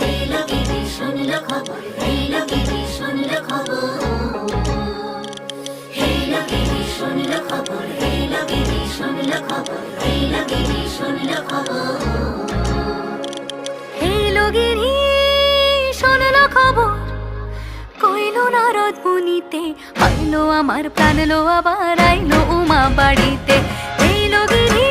Hello গিরি শুনলো খবর, hello গিরি শুনলো খবর, হেলো গিরি শুনলো খবর, হেলো গিরি শুনলো খবর, হেলো গিরি শুনলো খবর। হেলো গিরি শোনলো খবর, কইলো নারদ মুনিতে, হইলো আমার প্রাণ লো আবার আইলো উমা বাড়িতে। হেলো গিরি